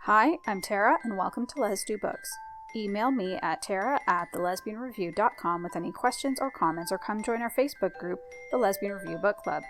Hi, I'm Tara, and welcome to Les Do Books. Email me at tara@thelesbianreview.com with any questions or comments, or come join our Facebook group, the Lesbian Review Book Club.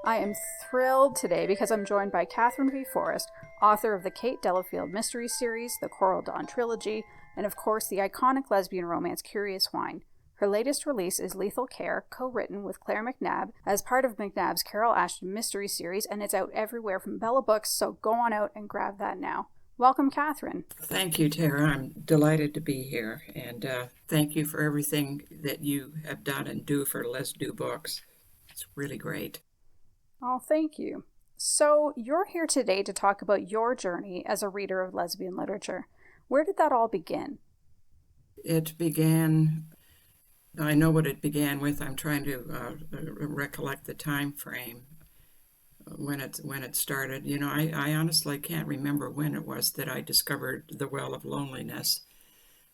I am thrilled today because I'm joined by Katherine V. Forrest, author of the Kate Delafield mystery series, the Coral Dawn trilogy, and of course the iconic lesbian romance Curious Wine. Her latest release is Lethal Care, co-written with Claire McNabb as part of McNabb's Carol Ashton mystery series, and it's out everywhere from Bella Books, so go on out and grab that now. Welcome, Katherine. Thank you, Tara. I'm delighted to be here, and thank you for everything that you have done and do for Let's Do Books. It's really great. Oh, thank you. So, you're here today to talk about your journey as a reader of lesbian literature. Where did that all begin? It began... I know what it began with. I'm trying to recollect the time frame when it started. You know, I honestly can't remember when it was that I discovered the well of loneliness.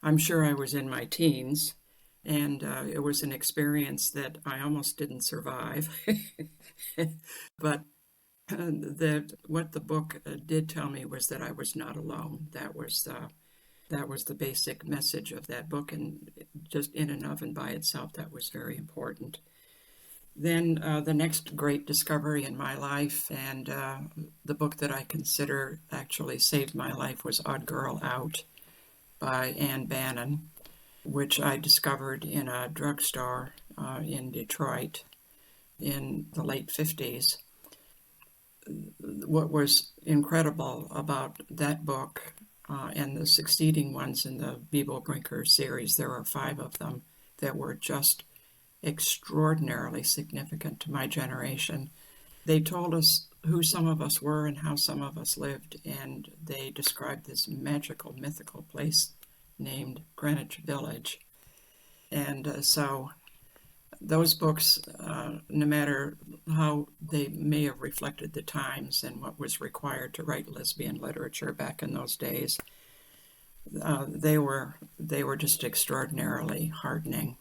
I'm sure I was in my teens, and it was an experience that I almost didn't survive. But what the book did tell me was that I was not alone. That was the basic message of that book, and just in and of and by itself, that was very important. Then the next great discovery in my life, and the book that I consider actually saved my life, was Odd Girl Out by Ann Bannon, which I discovered in a drugstore in Detroit in the late 50s. What was incredible about that book and the succeeding ones in the Bebo Brinker series, there are 5 of them that were just extraordinarily significant to my generation. They told us who some of us were and how some of us lived, and they described this magical, mythical place named Greenwich Village. And so those books, no matter how they may have reflected the times and what was required to write lesbian literature back in those days, they were just extraordinarily heartening.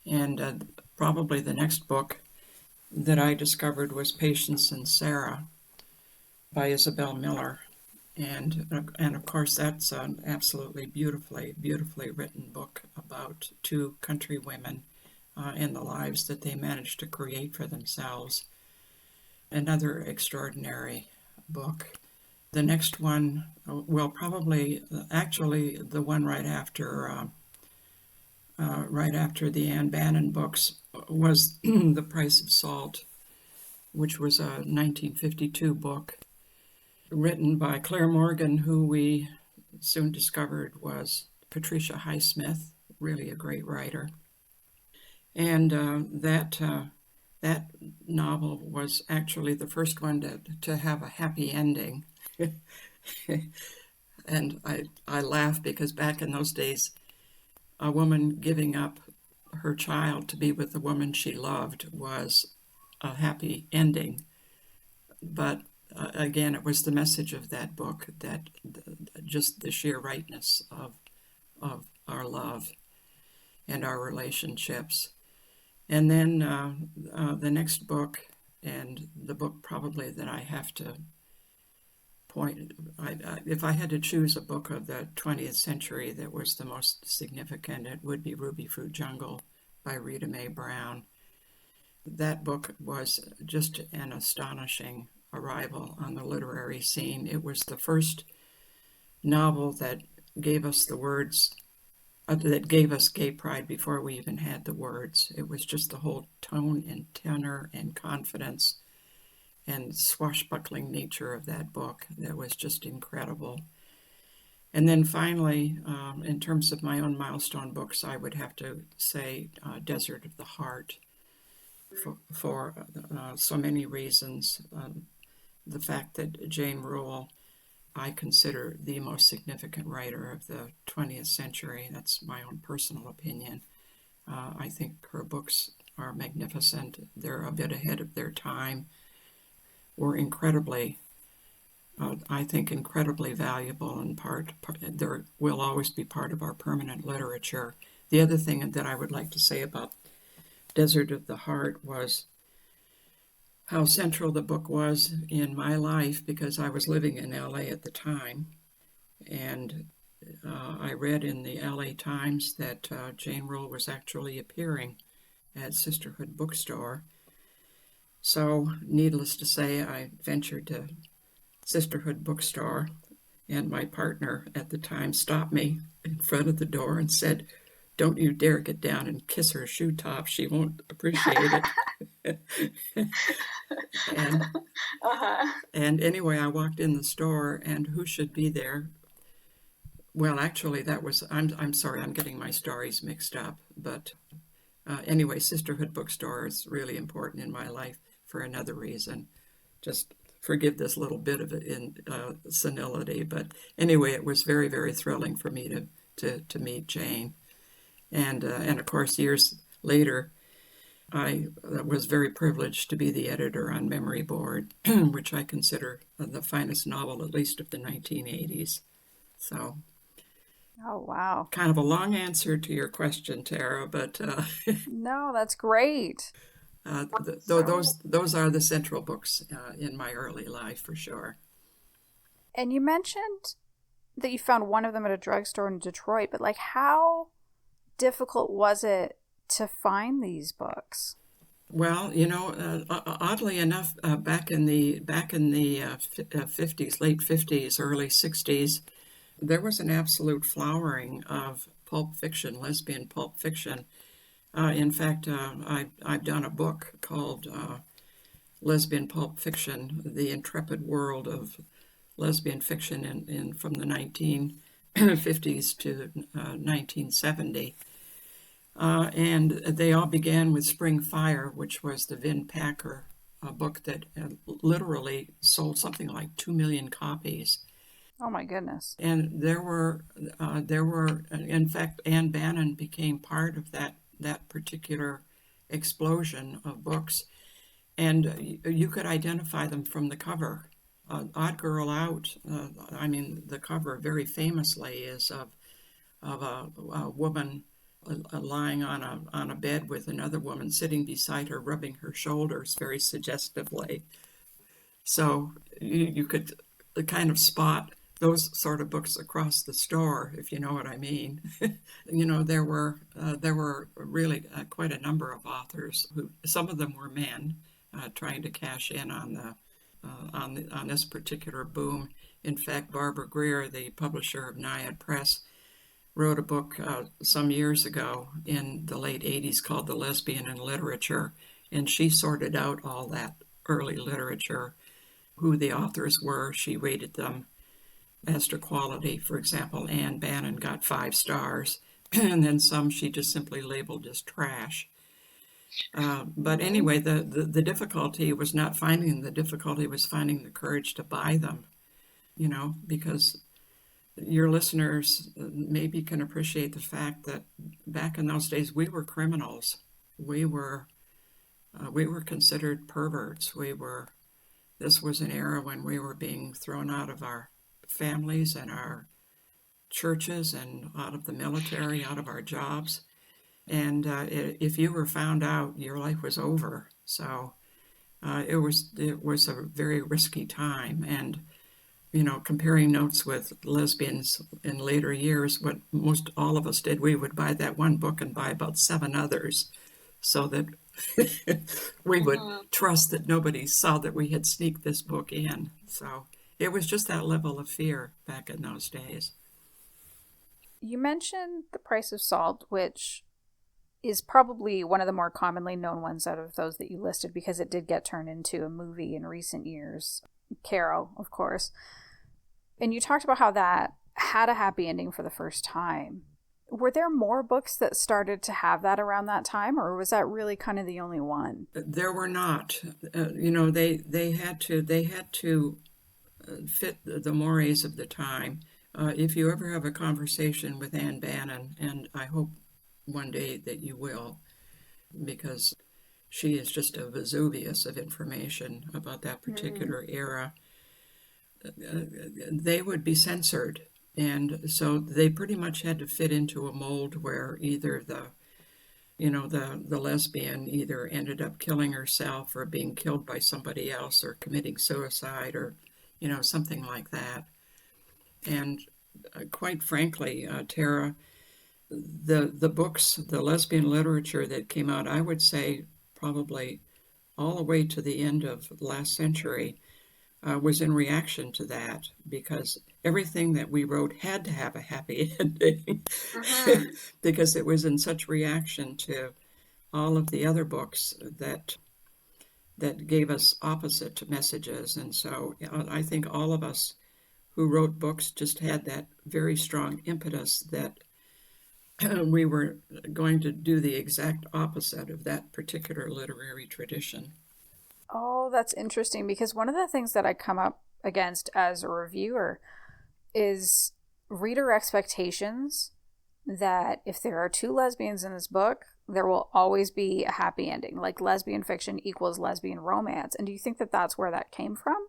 And probably the next book that I discovered was Patience and Sarah by Isabel Miller. And of course, that's an absolutely beautifully written book about 2 country women and the lives that they managed to create for themselves. Another extraordinary book. The next one, well, probably actually the one right after the Ann Bannon books, was The Price of Salt, which was a 1952 book written by Claire Morgan, who we soon discovered was Patricia Highsmith, really a great writer. And that novel was actually the first one to have a happy ending. And I laugh because back in those days, a woman giving up her child to be with the woman she loved was a happy ending. But again, it was the message of that book, that just the sheer rightness of our love and our relationships. And then the next book, and the book probably that I have to point, if I had to choose a book of the 20th century that was the most significant, it would be Rubyfruit Jungle by Rita Mae Brown. That book was just an astonishing arrival on the literary scene. It was the first novel that gave us the words, that gave us gay pride before we even had the words. It was just the whole tone and tenor and confidence and swashbuckling nature of that book that was just incredible. And then finally, in terms of my own milestone books, I would have to say Desert of the Heart, for so many reasons. The fact that Jane Rule, I consider the most significant writer of the 20th century. That's my own personal opinion. I think her books are magnificent. They're a bit ahead of their time. Were incredibly, I think, incredibly valuable, and there will always be part of our permanent literature. The other thing that I would like to say about Desert of the Heart was how central the book was in my life because I was living in LA at the time. And I read in the LA Times that Jane Rule was actually appearing at Sisterhood Bookstore. So, needless to say, I ventured to Sisterhood Bookstore, and my partner at the time stopped me in front of the door and said, "Don't you dare get down and kiss her shoe top. She won't appreciate it." and and anyway, I walked in the store, and who should be there? Well, actually, that was, I'm sorry, I'm getting my stories mixed up. But anyway, Sisterhood Bookstore is really important in my life for another reason. Just forgive this little bit of it in senility. But anyway, it was very, very thrilling for me to meet Jane. And of course, years later, I was very privileged to be the editor on Memory Board, which I consider the finest novel, at least of the 1980s. So. Oh, wow. Kind of a long answer to your question, Tara, but no, that's great. Those are the central books in my early life, for sure. And you mentioned that you found one of them at a drugstore in Detroit, but how difficult was it to find these books? Well, oddly enough, back in the 50s, late 50s, early 60s, there was an absolute flowering of pulp fiction, lesbian pulp fiction. In fact, I've done a book called Lesbian Pulp Fiction, The Intrepid World of Lesbian Fiction from the 1950s to 1970. And they all began with Spring Fire, which was the Vin Packer book that literally sold something like 2 million copies. Oh my goodness. And there were, in fact, Ann Bannon became part of that particular explosion of books. And you could identify them from the cover. Odd Girl Out, the cover very famously is of a woman lying on a bed with another woman sitting beside her, rubbing her shoulders very suggestively. So you could kind of spot those sort of books across the store, if you know what I mean. There were really quite a number of authors who, some of them were men, trying to cash in on this particular boom. In fact, Barbara Greer, the publisher of Naiad Press, wrote a book some years ago in the late 80s called The Lesbian in Literature, and she sorted out all that early literature, who the authors were. She rated them as to quality. For example, Ann Bannon got 5 stars, and then some she just simply labeled as trash. But anyway, the difficulty was not finding them. The difficulty was finding the courage to buy them, because your listeners maybe can appreciate the fact that back in those days we were criminals. We were considered perverts. This was an era when we were being thrown out of our families and our churches and out of the military, out of our jobs. And if you were found out, your life was over. So it was a very risky time. And comparing notes with lesbians in later years, what most all of us did, we would buy that one book and buy about 7 others so that we would trust that nobody saw that we had sneaked this book in. So it was just that level of fear back in those days. You mentioned The Price of Salt, which is probably one of the more commonly known ones out of those that you listed because it did get turned into a movie in recent years. Carol, of course. And you talked about how that had a happy ending for the first time. Were there more books that started to have that around that time, or was that really kind of the only one? There were not. They had to fit the mores of the time. If you ever have a conversation with Ann Bannon, and I hope one day that you will, because she is just a Vesuvius of information about that particular era, they would be censored. And so they pretty much had to fit into a mold where either the lesbian either ended up killing herself or being killed by somebody else or committing suicide or, something like that. And quite frankly, Tara, the books, the lesbian literature that came out, I would say probably all the way to the end of last century, was in reaction to that, because everything that we wrote had to have a happy ending because it was in such reaction to all of the other books that gave us opposite messages. And so I think all of us who wrote books just had that very strong impetus that we were going to do the exact opposite of that particular literary tradition. Oh, that's interesting, because one of the things that I come up against as a reviewer is reader expectations that if there are two lesbians in this book, there will always be a happy ending. Like lesbian fiction equals lesbian romance. And do you think that that's where that came from?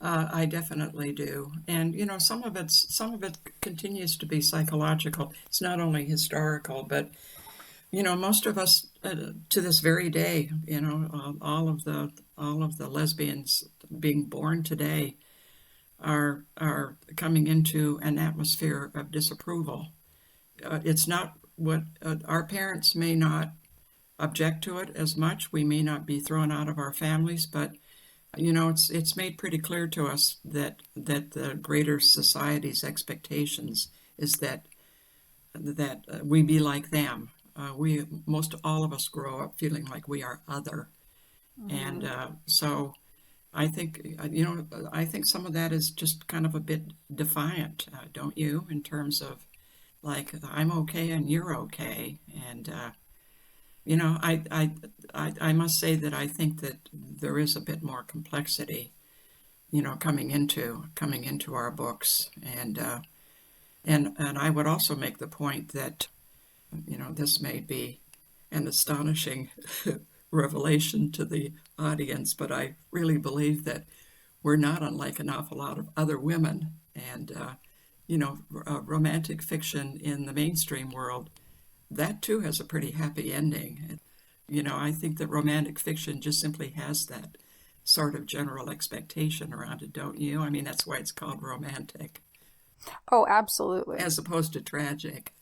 I definitely do, and some of it continues to be psychological. It's not only historical, but most of us to this very day, all of the lesbians being born today are coming into an atmosphere of disapproval. It's not what our parents may not object to it as much. We may not be thrown out of our families, but it's made pretty clear to us that the greater society's expectations is that we be like them. We most all of us grow up feeling like we are other, and so I think I think some of that is just kind of a bit defiant, don't you? In terms of like I'm okay and you're okay, and I must say that I think that there is a bit more complexity, coming into our books, and I would also make the point that, this may be an astonishing revelation to the audience, but I really believe that we're not unlike an awful lot of other women, and romantic fiction in the mainstream world, that too has a pretty happy ending. I think that romantic fiction just simply has that sort of general expectation around it, don't you? I mean, that's why it's called romantic. Oh, absolutely. As opposed to tragic.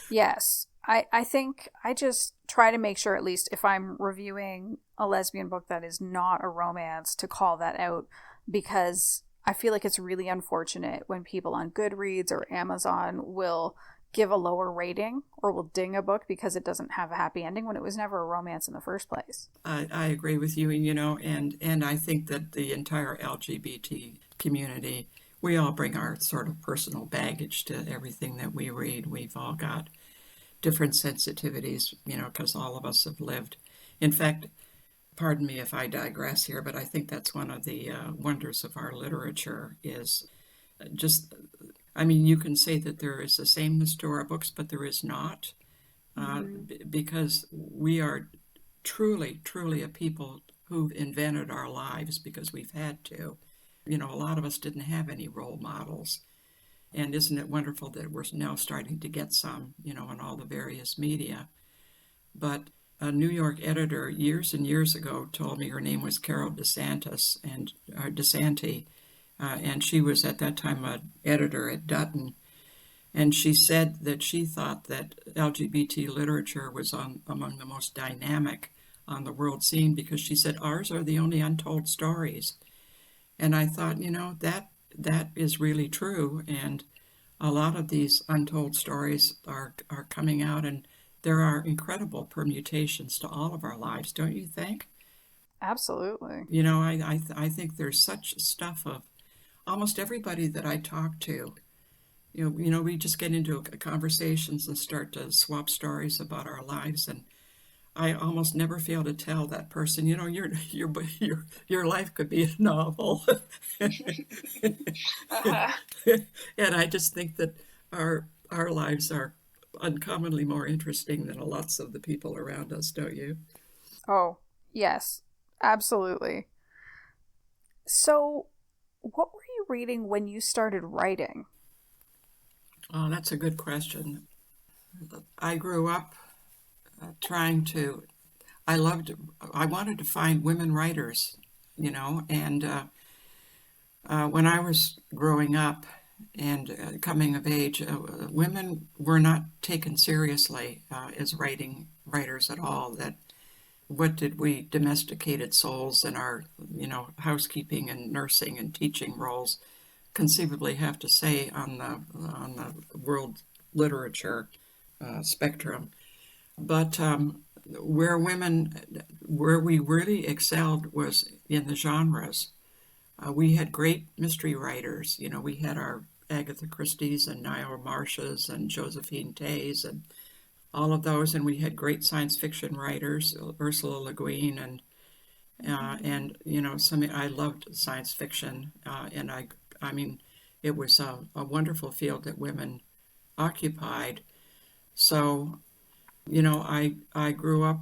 Yes. I think I just try to make sure, at least if I'm reviewing a lesbian book that is not a romance, to call that out, because I feel like it's really unfortunate when people on Goodreads or Amazon will give a lower rating or will ding a book because it doesn't have a happy ending when it was never a romance in the first place. I agree with you, and I think that the entire LGBT community, we all bring our sort of personal baggage to everything that we read. We've all got different sensitivities, because all of us have lived. In fact, pardon me if I digress here, but I think that's one of the wonders of our literature is just, I mean, you can say that there is a sameness to our books, but there is not, because we are truly, truly a people who've invented our lives because we've had to. A lot of us didn't have any role models. And isn't it wonderful that we're now starting to get some, in all the various media. But a New York editor years and years ago told me her name was Carol DeSantis, and she was at that time an editor at Dutton. And she said that she thought that LGBT literature was among the most dynamic on the world scene because she said ours are the only untold stories. And I thought, that is really true. And a lot of these untold stories are coming out, and there are incredible permutations to all of our lives, don't you think? Absolutely. I think there's such stuff of almost everybody that I talk to. We just get into conversations and start to swap stories about our lives, and I almost never fail to tell that person, your life could be a novel. Uh-huh. And I just think that our lives are uncommonly more interesting than lots of the people around us, don't you? Oh, yes, absolutely. So, what were you reading when you started writing? Oh, that's a good question. I grew up trying to, I wanted to find women writers, and when I was growing up and coming of age, women were not taken seriously as writers at all. That what did we domesticated souls in our, housekeeping and nursing and teaching roles conceivably have to say on the world literature spectrum? But where we really excelled was in the genres. We had great mystery writers. We had our Agatha Christie's and Niall Marsh's and Josephine Tay's and all of those, and we had great science fiction writers, Ursula Le Guin, and I loved science fiction, and I mean, it was a wonderful field that women occupied. So, I grew up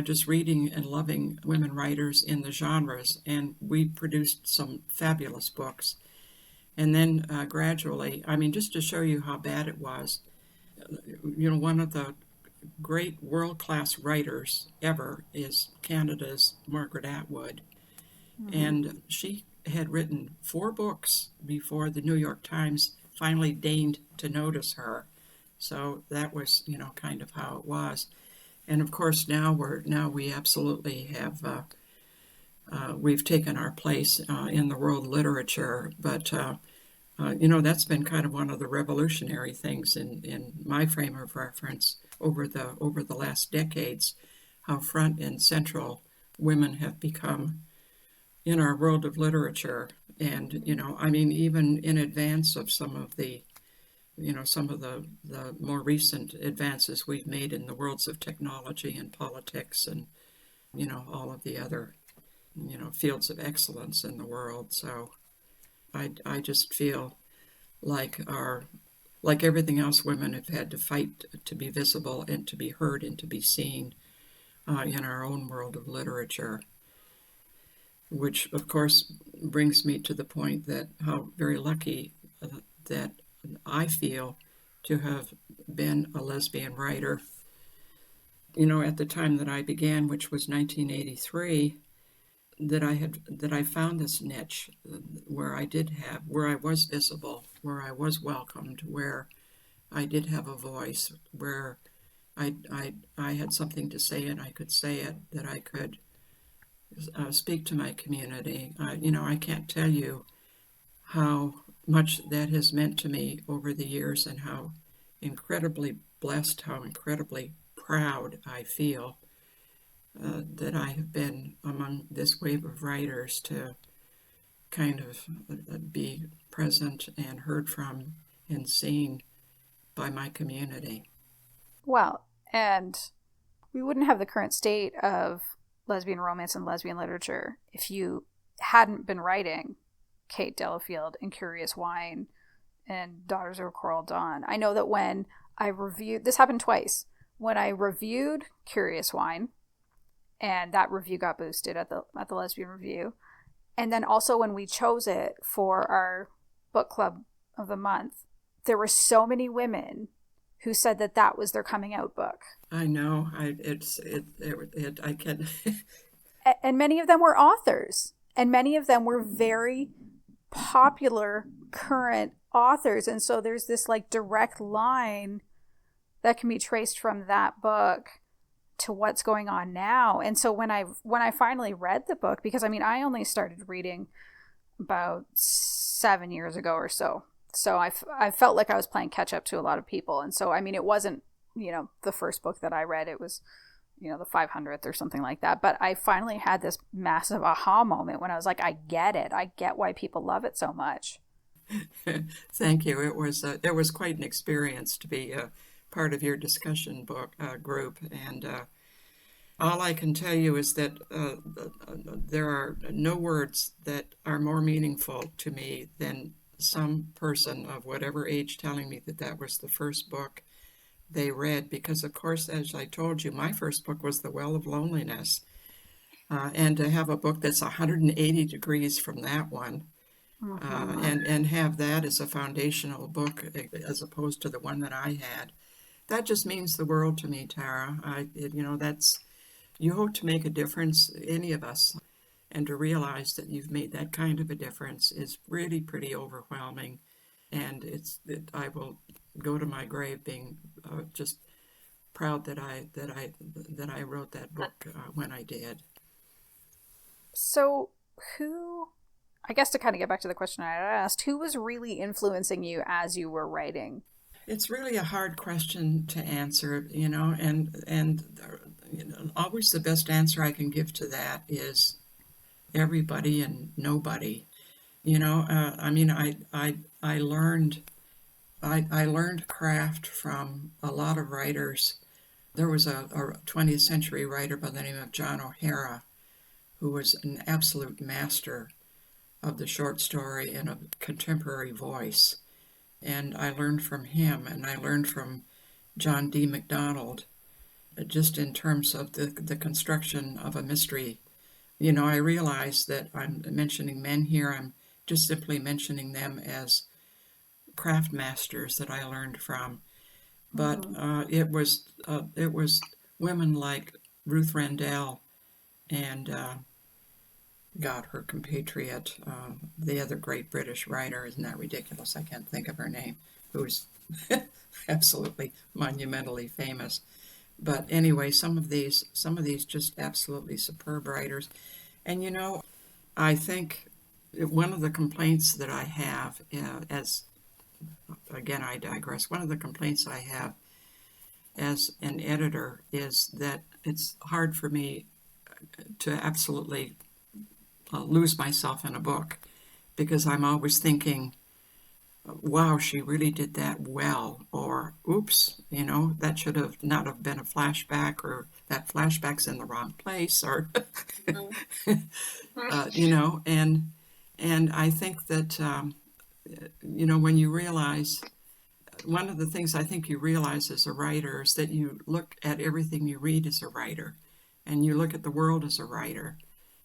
just reading and loving women writers in the genres, and we produced some fabulous books. And then gradually, just to show you how bad it was, one of the great world-class writers ever is Canada's Margaret Atwood. Mm-hmm. And she had written 4 books before the New York Times finally deigned to notice her. So that was, kind of how it was. And of course, now we absolutely have, we've taken our place in the world literature. But, that's been kind of one of the revolutionary things in my frame of reference over the last decades, how front and central women have become in our world of literature. And, even in advance of some of the more recent advances we've made in the worlds of technology and politics and, all of the other, fields of excellence in the world. So I just feel like everything else, women have had to fight to be visible and to be heard and to be seen in our own world of literature, which, of course, brings me to the point that how very lucky that I feel to have been a lesbian writer. At the time that I began, which was 1983, that I found this niche where I was visible, where I was welcomed, where I did have a voice, where I had something to say and I could say it, that I could speak to my community. I can't tell you how much that has meant to me over the years and how incredibly blessed, how incredibly proud I feel that I have been among this wave of writers to kind of be present and heard from and seen by my community. Well, and we wouldn't have the current state of lesbian romance and lesbian literature if you hadn't been writing Kate Delafield and Curious Wine and Daughters of Coral Dawn. I know that when I reviewed, this happened twice, when I reviewed Curious Wine, and that review got boosted at the Lesbian Review, and then also when we chose it for our book club of the month, there were so many women who said that was their coming out book. I know. I can. And many of them were authors, and many of them were very popular current authors, and so there's this direct line that can be traced from that book to what's going on now. And so when I finally read the book, because I only started reading about 7 years ago or so I felt like I was playing catch up to a lot of people. And so it wasn't the first book that I read, it was the 500th or something like that. But I finally had this massive aha moment when I was like, I get it. I get why people love it so much. Thank you. It was quite an experience to be part of your discussion book group. And all I can tell you is that there are no words that are more meaningful to me than some person of whatever age telling me that was the first book they read, because of course, as I told you, my first book was The Well of Loneliness, and to have a book that's 180 degrees from that one, and have that as a foundational book as opposed to the one that I had, that just means the world to me, Tara. You hope to make a difference, any of us, and to realize that you've made that kind of a difference is really pretty overwhelming. And I will go to my grave being just proud that I wrote that book when I did. So, I guess to kind of get back to the question I asked, who was really influencing you as you were writing? It's really a hard question to answer, and always the best answer I can give to that is everybody and nobody. I learned craft from a lot of writers. There was a 20th century writer by the name of John O'Hara who was an absolute master of the short story and of contemporary voice. And I learned from him, and I learned from John D. MacDonald, just in terms of the construction of a mystery. I realize that I'm mentioning men here. I'm just simply mentioning them as craft masters that I learned from. But it was women like Ruth Rendell and her compatriot, the other great British writer. Isn't that ridiculous? I can't think of her name. Who's absolutely monumentally famous. But anyway, some of these just absolutely superb writers. And I think one of the complaints that I have, again I digress, one of the complaints I have as an editor is that it's hard for me to absolutely lose myself in a book, because I'm always thinking, wow, she really did that well, or oops, that should have not have been a flashback, or that flashback's in the wrong place, or and I think that when you realize, one of the things I think you realize as a writer is that you look at everything you read as a writer, and you look at the world as a writer.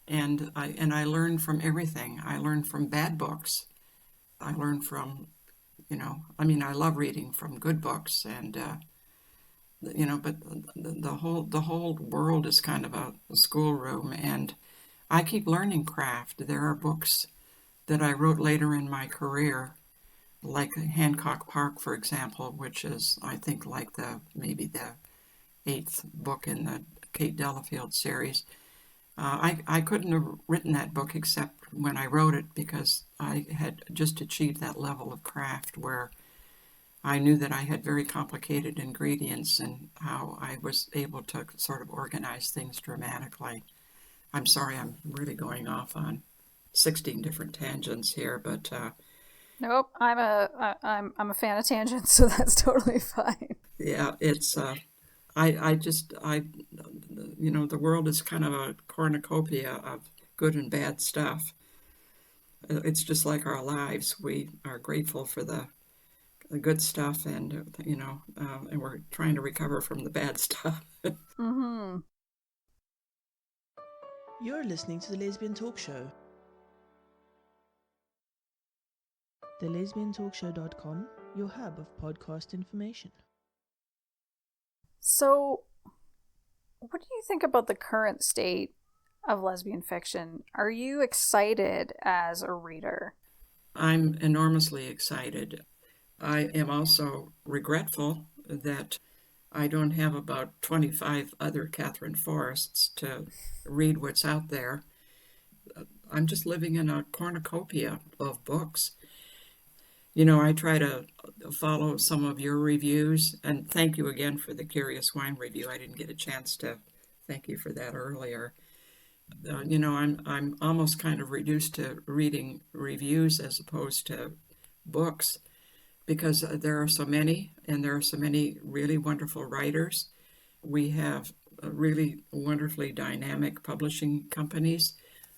And I learn from everything. I learn from bad books. I learn from, I love reading from good books, and but the whole world is kind of a schoolroom, and I keep learning craft. There are books that I wrote later in my career, like Hancock Park, for example, which is, I think, like maybe the 8th book in the Kate Delafield series. I couldn't have written that book except when I wrote it, because I had just achieved that level of craft where I knew that I had very complicated ingredients and how I was able to sort of organize things dramatically. I'm sorry, I'm really going off on 16 different tangents here, but nope, I'm a fan of tangents, so that's totally fine. Yeah, it's the world is kind of a cornucopia of good and bad stuff. It's just like our lives. We are grateful for the good stuff, and and we're trying to recover from the bad stuff. Mm-hmm. You're listening to the Lesbian Talk Show. TheLesbianTalkShow.com, your hub of podcast information. So, what do you think about the current state of lesbian fiction? Are you excited as a reader? I'm enormously excited. I am also regretful that I don't have about 25 other Katherine Forrests to read what's out there. I'm just living in a cornucopia of books. I try to follow some of your reviews, and thank you again for the Curious Wine review. I didn't get a chance to thank you for that earlier. I'm almost kind of reduced to reading reviews as opposed to books, because there are so many, and there are so many really wonderful writers. We have really wonderfully dynamic publishing companies.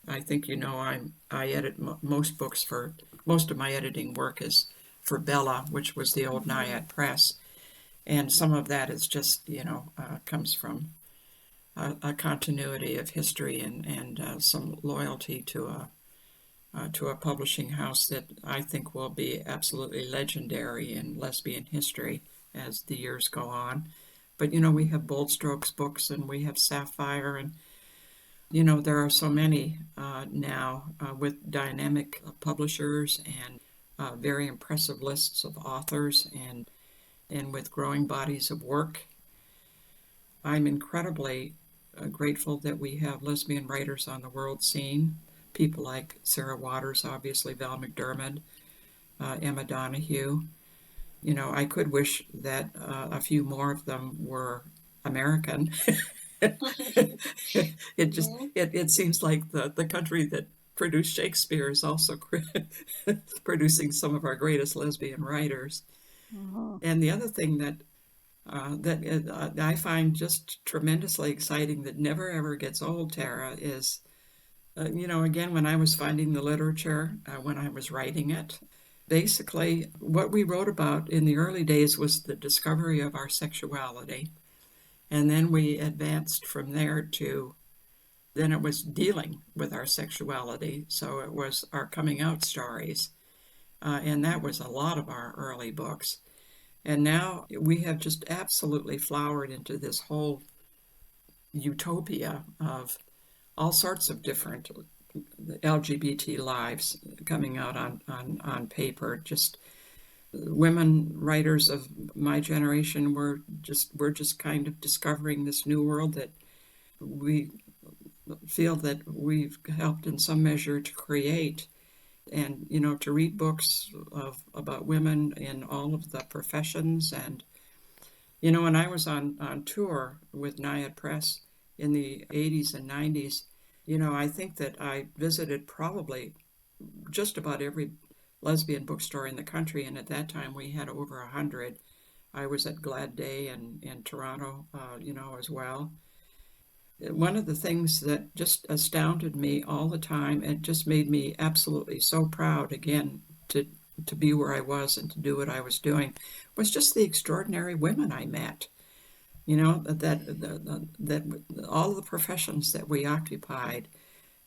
I think I edit most books most of my editing work is for Bella, which was the old Naiad Press, and some of that is just comes from a continuity of history and some loyalty to a publishing house that I think will be absolutely legendary in lesbian history. as the years go on. But, you know, we have Bold Strokes books, and we have Sapphire, and, you know, there are so many now with dynamic publishers and very impressive lists of authors, and with growing bodies of work. I'm incredibly grateful that we have lesbian writers on the world scene. People like Sarah Waters, obviously, Val McDermid, Emma Donahue. You know, I could wish that a few more of them were American. It seems like the country that produced Shakespeare is also producing some of our greatest lesbian writers. Mm-hmm. And the other thing that I find just tremendously exciting that never ever gets old, Tara, is, you know, again, when I was finding the literature, when I was writing it, basically what we wrote about in the early days was the discovery of our sexuality. And then we advanced from there to, then it was dealing with our sexuality. So it was our coming out stories. And that was a lot of our early books. And now we have just absolutely flowered into this whole utopia of all sorts of different LGBT lives coming out on paper. Just women writers of my generation were just kind of discovering this new world that we feel that we've helped in some measure to create. And, you know, to read books about women in all of the professions. And, you know, when I was on tour with Naiad Press in the 80s and 90s, you know, I think that I visited probably just about every lesbian bookstore in the country. And at that time, we had over 100. I was at Glad Day in Toronto, you know, as well. One of the things that just astounded me all the time, and just made me absolutely so proud again to be where I was and to do what I was doing, was just the extraordinary women I met. You know, that all of the professions that we occupied.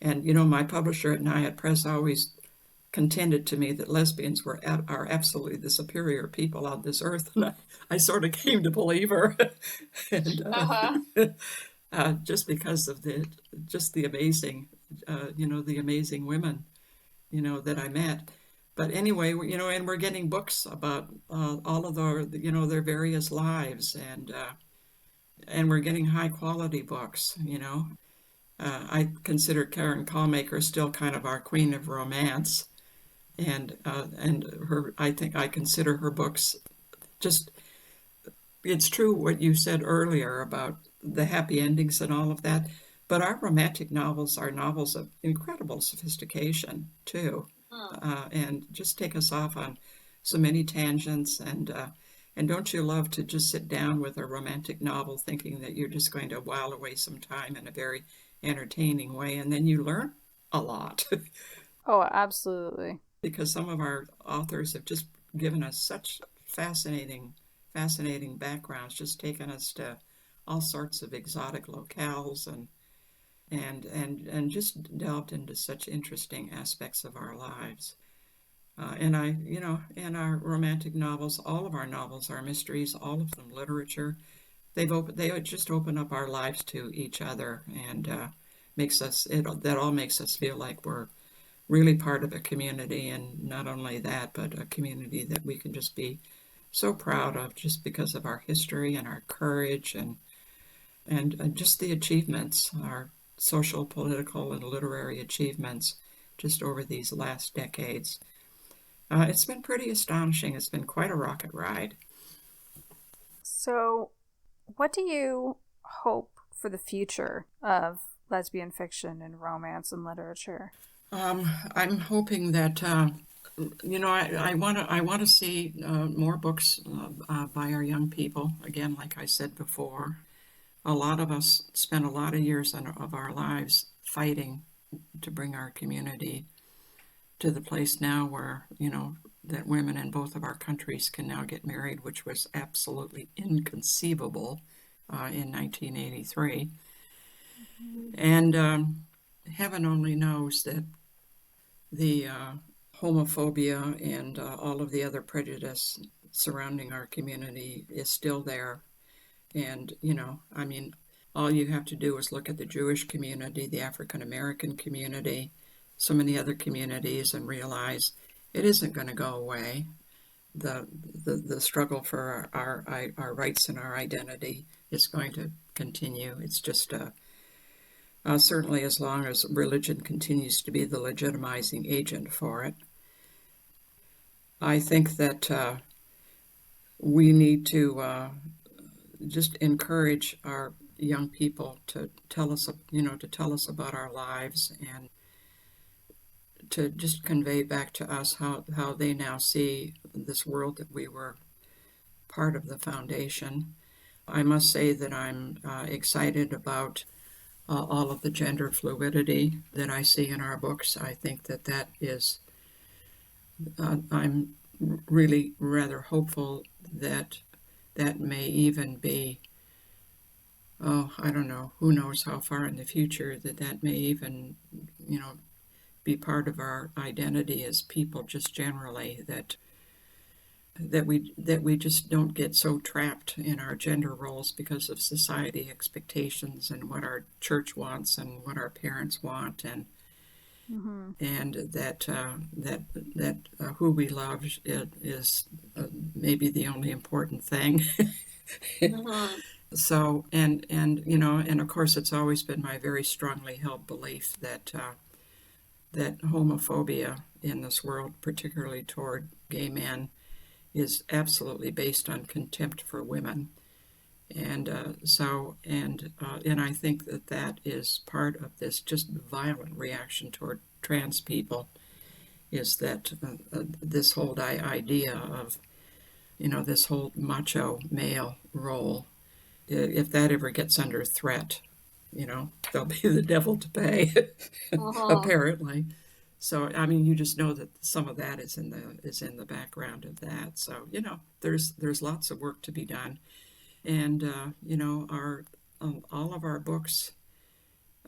And, you know, my publisher at Naiad Press always contended to me that lesbians are absolutely the superior people on this earth. And I sort of came to believe her. And, just because of the amazing, you know, the amazing women, you know, that I met. But anyway, you know, and we're getting books about all of their, you know, their various lives, and we're getting high quality books, you know. I consider Karen Callmaker still kind of our queen of romance, and I consider her books just, it's true what you said earlier about the happy endings and all of that, but our romantic novels are novels of incredible sophistication too, and just take us off on so many tangents. And don't you love to just sit down with a romantic novel thinking that you're just going to while away some time in a very entertaining way, and then you learn a lot. Oh, absolutely. Because some of our authors have just given us such fascinating backgrounds, just taken us to all sorts of exotic locales, and just delved into such interesting aspects of our lives. And our romantic novels, all of our novels are mysteries, all of them literature. They just open up our lives to each other, and that all makes us feel like we're really part of a community, and not only that, but a community that we can just be so proud of, just because of our history and our courage, and just the achievements, our social, political, and literary achievements just over these last decades. It's been pretty astonishing. It's been quite a rocket ride. So, what do you hope for the future of lesbian fiction and romance and literature? I'm hoping that I want to see more books by our young people. Again, like I said before, a lot of us spend a lot of years of our lives fighting to bring our community to the place now where, you know, that women in both of our countries can now get married, which was absolutely inconceivable in 1983. And heaven only knows that the homophobia and all of the other prejudice surrounding our community is still there. And, I mean, all you have to do is look at the Jewish community, the African American community, so many other communities, and realize it isn't going to go away. The struggle for our rights and our identity is going to continue. It's just certainly as long as religion continues to be the legitimizing agent for it. I think that we need to just encourage our young people to tell us about our lives, and to just convey back to us how they now see this world that we were part of the foundation. I must say that I'm excited about all of the gender fluidity that I see in our books. I think that is, I'm really rather hopeful that may even be, I don't know, who knows how far in the future that may even, be part of our identity as people, just generally, that we just don't get so trapped in our gender roles because of society expectations and what our church wants and what our parents want, and and that who we love is maybe the only important thing. So, and of course, it's always been my very strongly held belief that homophobia in this world, particularly toward gay men, is absolutely based on contempt for women. And and I think that is part of this just violent reaction toward trans people, is that this whole idea of, this whole macho male role, if that ever gets under threat, there'll be the devil to pay, apparently. So, I mean, you just know that some of that is in the background of that. So, there's lots of work to be done. And, our all of our books,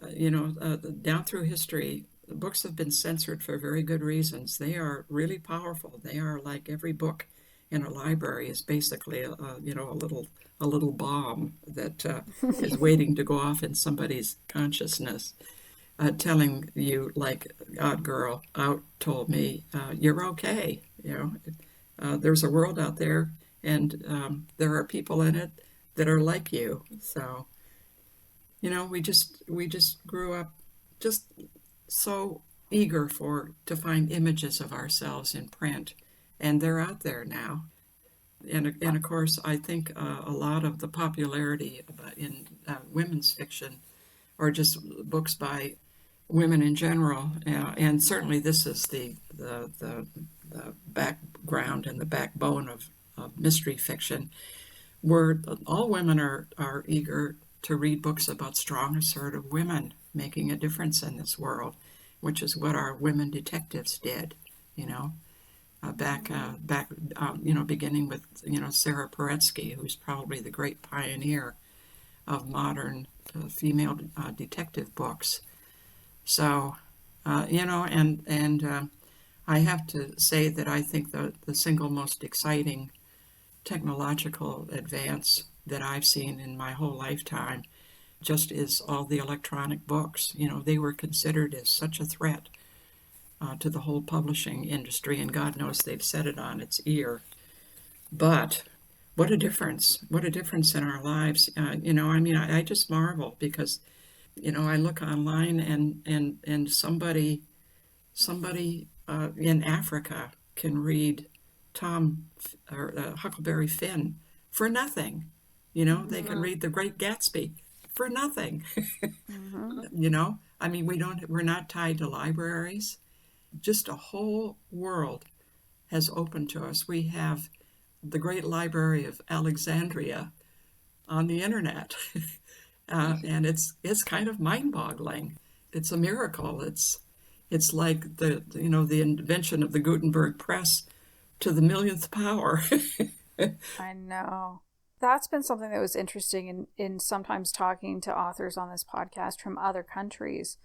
down through history, the books have been censored for very good reasons. They are really powerful. They are like every book in a library is basically a little bomb that is waiting to go off in somebody's consciousness, telling you, like Odd Girl Out told me, you're okay. There's a world out there, and there are people in it that are like you. So, we just grew up just so eager to find images of ourselves in print, and they're out there now. And of course, I think a lot of the popularity in women's fiction, or just books by women in general, and certainly this is the background and the backbone of mystery fiction, where all women are eager to read books about strong, assertive women making a difference in this world, which is what our women detectives did, beginning with, Sarah Paretsky, who's probably the great pioneer of modern female detective books. So, and I have to say that I think the single most exciting technological advance that I've seen in my whole lifetime just is all the electronic books. They were considered as such a threat to the whole publishing industry, and God knows they've set it on its ear. But what a difference in our lives. I just marvel, because I look online, and somebody in Africa can read Tom or Huckleberry Finn for nothing. They can read The Great Gatsby for nothing. We're not tied to libraries. Just a whole world has opened to us. We have the Great Library of Alexandria on the internet. And it's kind of mind-boggling. It's a miracle. It's like the invention of the Gutenberg press to the millionth power. I know. That's been something that was interesting in sometimes talking to authors on this podcast from other countries,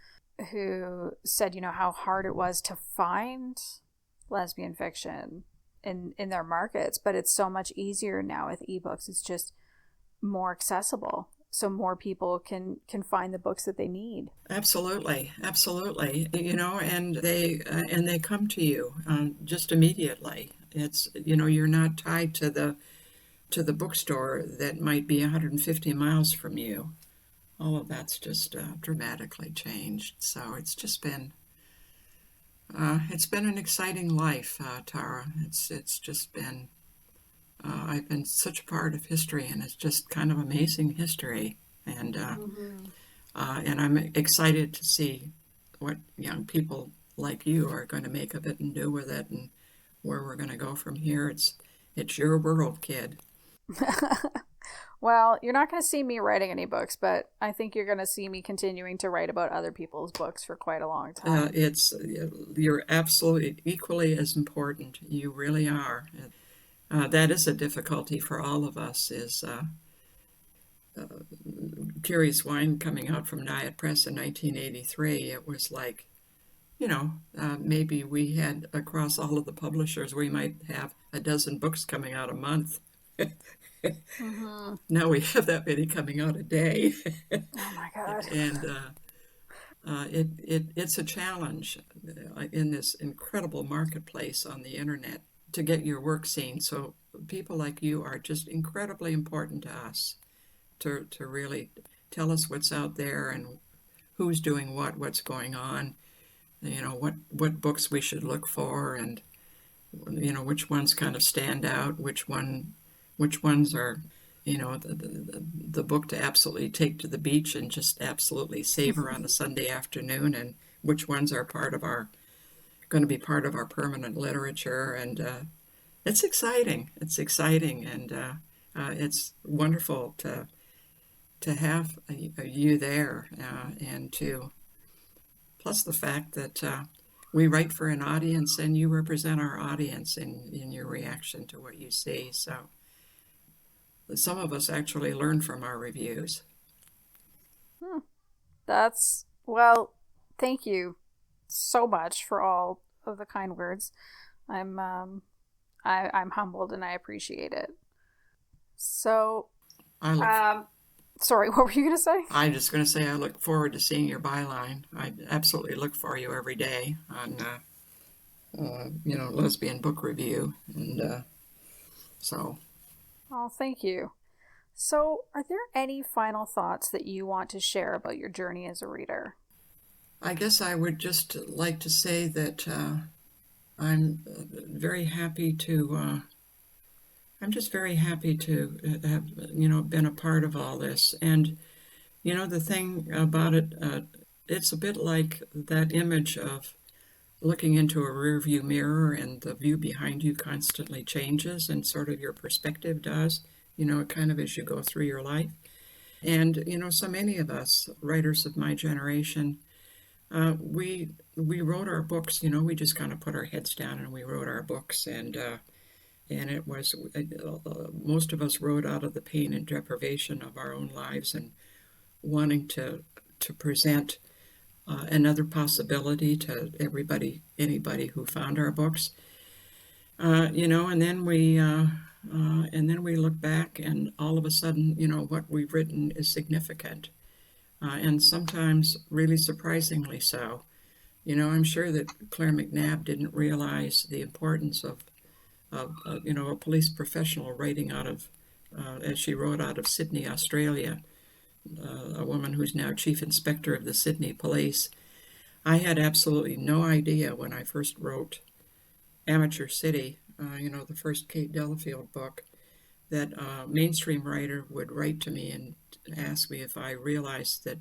who said, how hard it was to find lesbian fiction in their markets, but it's so much easier now with ebooks. It's just more accessible, so more people can find the books that they need. Absolutely, absolutely. And they come to you just immediately. It's you're not tied to the bookstore that might be 150 miles from you. All of that's just dramatically changed. So it's just been an exciting life, Tara. It's just been I've been such a part of history, and it's just kind of amazing history, and and I'm excited to see what young people like you are going to make of it and do with it, and where we're going to go from here. It's your world, kid. Well, you're not going to see me writing any books, but I think you're going to see me continuing to write about other people's books for quite a long time. You're absolutely equally as important. You really are. That is a difficulty for all of us. Is Curious Wine coming out from Diet Press in 1983? It was like, maybe we had across all of the publishers, we might have a dozen books coming out a month. Now we have that many coming out a day. Oh my God. And it's a challenge in this incredible marketplace on the internet to get your work seen. So people like you are just incredibly important to us to really tell us what's out there and who's doing what's going on, what books we should look for, and which ones kind of stand out, which ones are the book to absolutely take to the beach and just absolutely savor on a Sunday afternoon, and which ones are going to be part of our permanent literature. And it's exciting. And it's wonderful to have you there, and plus the fact that we write for an audience, and you represent our audience in your reaction to what you see. So some of us actually learn from our reviews. Well, thank you so much for all of the kind words. I'm humbled, and I appreciate it. So, sorry, what were you going to say? I'm just going to say I look forward to seeing your byline. I absolutely look for you every day on, Lesbian Book Review, and so. Oh, thank you. So, are there any final thoughts that you want to share about your journey as a reader? I guess I would just like to say that I'm very happy to. I'm just very happy to have, been a part of all this. And, the thing about it, it's a bit like that image of looking into a rearview mirror, and the view behind you constantly changes, and sort of your perspective does, kind of as you go through your life. And, so many of us, writers of my generation, we wrote our books, we just kind of put our heads down and we wrote our books, and it was, most of us wrote out of the pain and deprivation of our own lives, and wanting to present another possibility to anybody who found our books, and then we look back, and all of a sudden, what we've written is significant, and sometimes really surprisingly so. I'm sure that Claire McNabb didn't realize the importance of a police professional writing out of, as she wrote, out of Sydney, Australia, a woman who's now Chief Inspector of the Sydney Police. I had absolutely no idea when I first wrote Amateur City, the first Kate Delafield book, that a mainstream writer would write to me and ask me if I realized that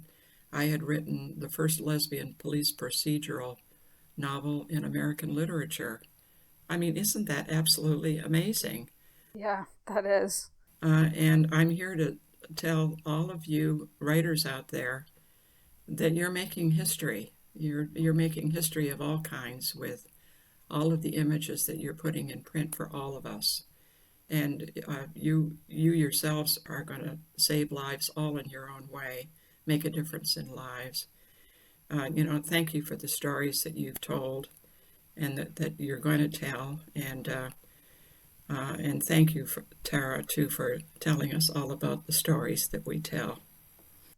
I had written the first lesbian police procedural novel in American literature. I mean, isn't that absolutely amazing? Yeah, that is. And I'm here to tell all of you writers out there that you're making history. You're making history of all kinds with all of the images that you're putting in print for all of us. And you yourselves are going to save lives all in your own way, make a difference in lives. Thank you for the stories that you've told and that you're going to tell. And And thank you, Tara, too, for telling us all about the stories that we tell.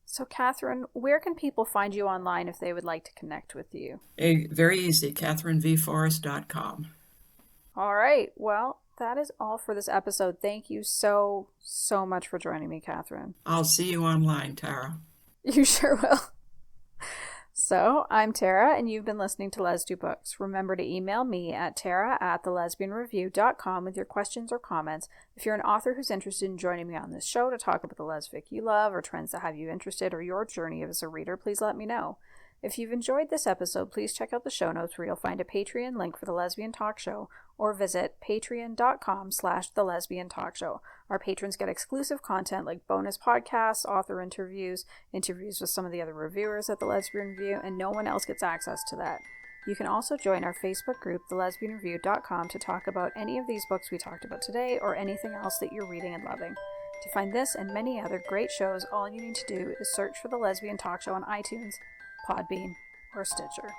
So, Katherine, where can people find you online if they would like to connect with you? Very easy, KatherineVForrest.com. All right. Well, that is all for this episode. Thank you so much for joining me, Katherine. I'll see you online, Tara. You sure will. So, I'm Tara, and you've been listening to Les Do Books. Remember to email me at tara@thelesbianreview.com with your questions or comments. If you're an author who's interested in joining me on this show to talk about the lesfic you love or trends that have you interested or your journey as a reader, please let me know. If you've enjoyed this episode, please check out the show notes where you'll find a Patreon link for The Lesbian Talk Show, or visit patreon.com/The Lesbian Talk Show. Our patrons get exclusive content like bonus podcasts, author interviews with some of the other reviewers at The Lesbian Review, and no one else gets access to that. You can also join our Facebook group, thelesbianreview.com, to talk about any of these books we talked about today or anything else that you're reading and loving. To find this and many other great shows, all you need to do is search for The Lesbian Talk Show on iTunes, Podbean, or Stitcher.